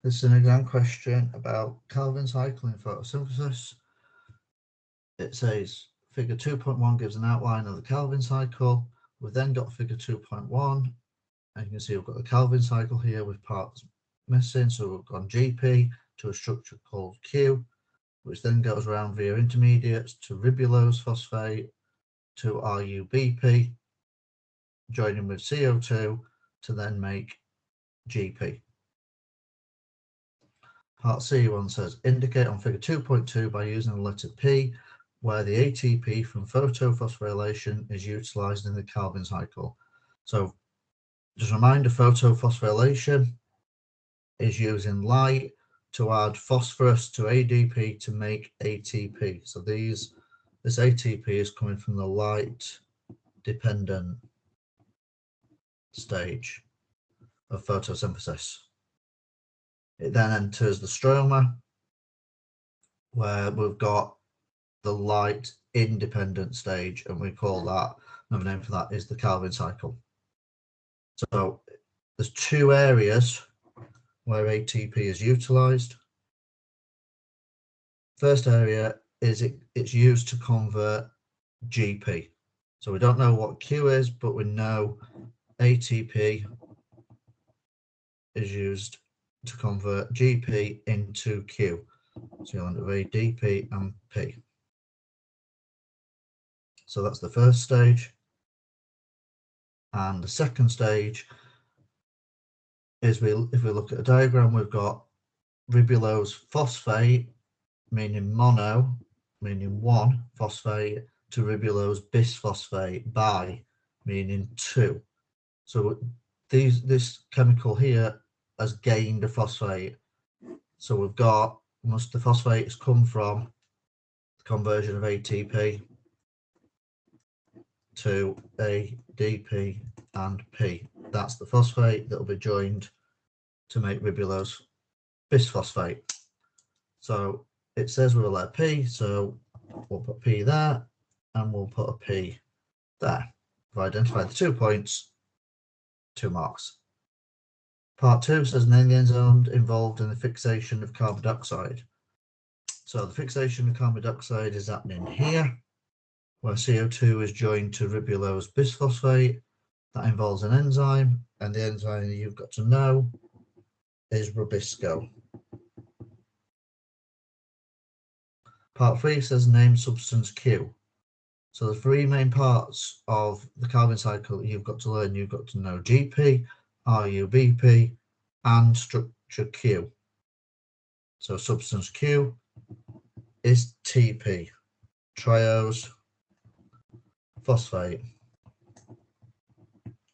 This is an exam question about Calvin cycle in photosynthesis. It says figure 2.1 gives an outline of the Calvin cycle. We've then got figure 2.1, and you can see we've got the Calvin cycle here with parts missing. So we've gone GP to a structure called Q, which then goes around via intermediates to ribulose phosphate to RUBP, joining with CO2 to then make GP. Part C1 says indicate on figure 2.2 by using the letter P where the ATP from photophosphorylation is utilized in the Calvin cycle. So just a reminder, photophosphorylation is using light to add phosphorus to ADP to make ATP. So this ATP is coming from the light dependent stage of photosynthesis. It then enters the stroma, where we've got the light independent stage, and we call that, another name for that is the Calvin cycle. So there's two areas where ATP is utilized. First area is it's used to convert GP. So we don't know what Q is, but we know ATP is used to convert GP into Q. So you'll end up with ADP and P. So that's the first stage. And the second stage is if we look at a diagram, we've got ribulose phosphate, meaning mono, meaning one phosphate, to ribulose bisphosphate, bi, meaning two. So this chemical here has gained a phosphate. So we've got, the phosphates come from the conversion of ATP to ADP and P. That's the phosphate that will be joined to make ribulose bisphosphate. So it says with a letter P, so we'll put P there and we'll put a P there. We've identified the 2 points, 2 marks. Part 2 says name the enzyme involved in the fixation of carbon dioxide. So the fixation of carbon dioxide is happening here, where CO2 is joined to ribulose bisphosphate. That involves an enzyme, and the enzyme you've got to know is Rubisco. Part 3 says name substance Q. So the 3 main parts of the Calvin cycle you've got to learn. You've got to know GP, RUBP, and structure Q. So substance Q is TP, triose phosphate,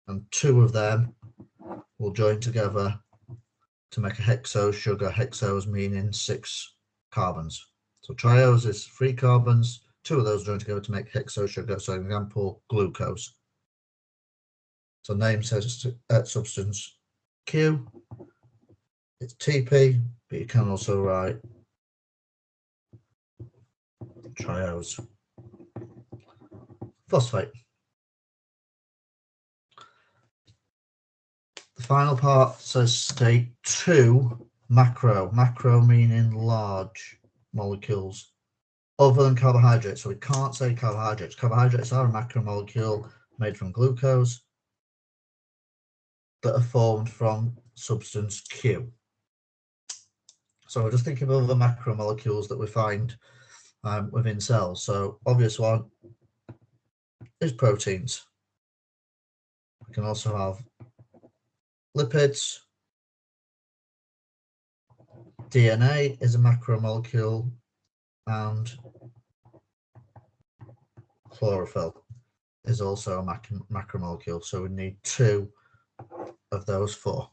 and 2 of them will join together to make a hexose sugar. Hexose meaning 6 carbons. So triose is 3 carbons, 2 of those join together to make hexose sugar. So, for example, glucose. So name says substance Q, it's TP, but you can also write triose phosphate. The final part says state 2 macro. Macro meaning large molecules other than carbohydrates. So we can't say carbohydrates. Carbohydrates are a macromolecule made from glucose that are formed from substance Q. So we're just thinking of other macromolecules that we find within cells. So obvious one is proteins. We can also have lipids. DNA is a macromolecule, and chlorophyll is also a macromolecule. So we need 2 of those 4.